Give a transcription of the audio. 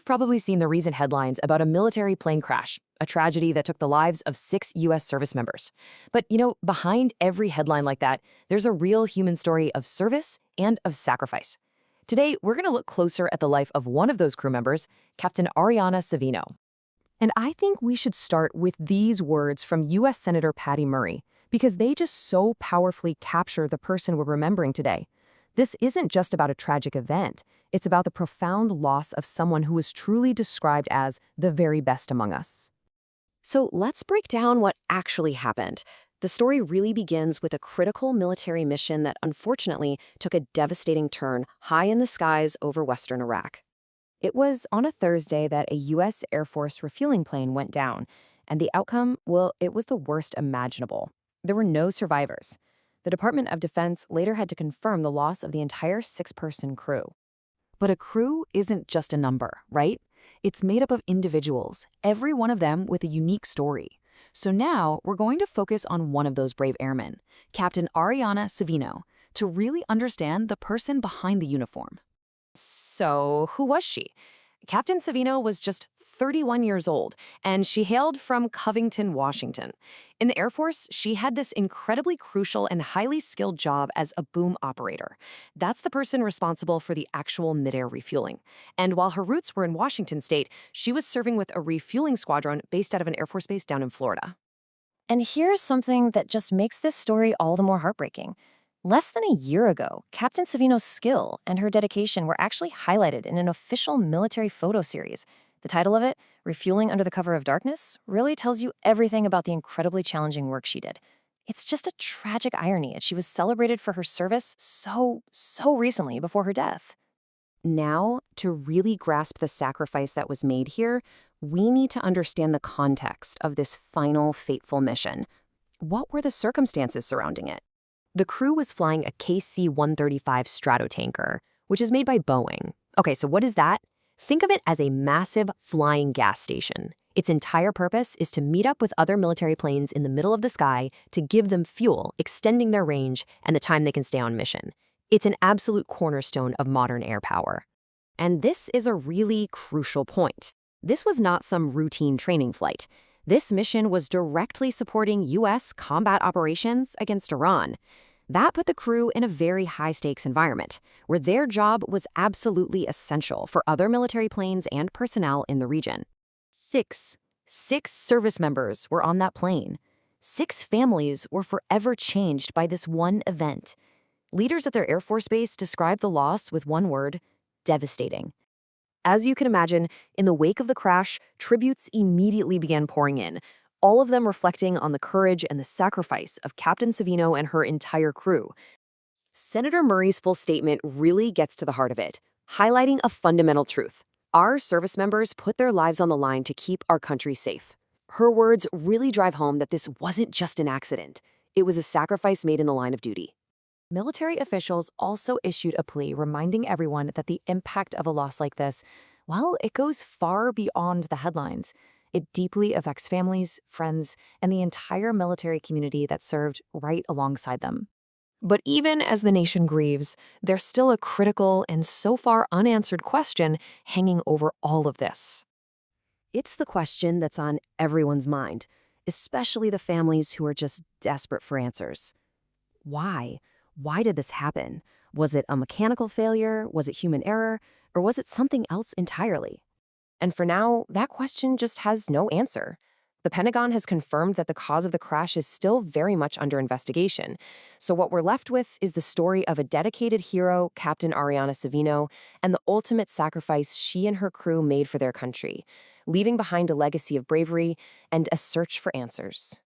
You've probably seen the recent headlines about a military plane crash, a tragedy that took the lives of 6 U.S. service members. But, behind every headline like that, there's a real human story of service and of sacrifice. Today, we're going to look closer at the life of one of those crew members, Captain Ariana Savino. And I think we should start with these words from U.S. Senator Patty Murray, because they just so powerfully capture the person we're remembering today. This isn't just about a tragic event. It's about the profound loss of someone who was truly described as the very best among us. So let's break down what actually happened. The story really begins with a critical military mission that unfortunately took a devastating turn high in the skies over western Iraq. It was on a Thursday that a U.S. Air Force refueling plane went down, and the outcome, well, it was the worst imaginable. There were no survivors. The Department of Defense later had to confirm the loss of the entire 6-person crew. But a crew isn't just a number, right? It's made up of individuals, every one of them with a unique story. So now we're going to focus on one of those brave airmen, Captain Ariana Savino, to really understand the person behind the uniform. So who was she? Captain Savino was just 31 years old, and she hailed from Covington, Washington. In the Air Force, she had this incredibly crucial and highly skilled job as a boom operator. That's the person responsible for the actual midair refueling. And while her roots were in Washington state, she was serving with a refueling squadron based out of an Air Force base down in Florida. And here's something that just makes this story all the more heartbreaking. Less than a year ago, Captain Savino's skill and her dedication were actually highlighted in an official military photo series. The title of it, Refueling Under the Cover of Darkness, really tells you everything about the incredibly challenging work she did. It's just a tragic irony that she was celebrated for her service so recently before her death. Now, to really grasp the sacrifice that was made here, we need to understand the context of this final fateful mission. What were the circumstances surrounding it? The crew was flying a KC-135 Stratotanker, which is made by Boeing. Okay, so what is that? Think of it as a massive flying gas station. Its entire purpose is to meet up with other military planes in the middle of the sky to give them fuel, extending their range and the time they can stay on mission. It's an absolute cornerstone of modern air power. And this is a really crucial point. This was not some routine training flight. This mission was directly supporting U.S. combat operations against Iran. That put the crew in a very high-stakes environment, where their job was absolutely essential for other military planes and personnel in the region. Six service members were on that plane. 6 families were forever changed by this one event. Leaders at their Air Force base described the loss with one word: devastating. As you can imagine, in the wake of the crash, tributes immediately began pouring in, all of them reflecting on the courage and the sacrifice of Captain Savino and her entire crew. Senator Murray's full statement really gets to the heart of it, highlighting a fundamental truth. Our service members put their lives on the line to keep our country safe. Her words really drive home that this wasn't just an accident. It was a sacrifice made in the line of duty. Military officials also issued a plea reminding everyone that the impact of a loss like this, well, it goes far beyond the headlines. It deeply affects families, friends, and the entire military community that served right alongside them. But even as the nation grieves, there's still a critical and so far unanswered question hanging over all of this. It's the question that's on everyone's mind, especially the families who are just desperate for answers. Why? Why did this happen? Was it a mechanical failure? Was it human error? Or was it something else entirely? And for now, that question just has no answer. The Pentagon has confirmed that the cause of the crash is still very much under investigation. So what we're left with is the story of a dedicated hero, Captain Ariana Savino, and the ultimate sacrifice she and her crew made for their country, leaving behind a legacy of bravery and a search for answers.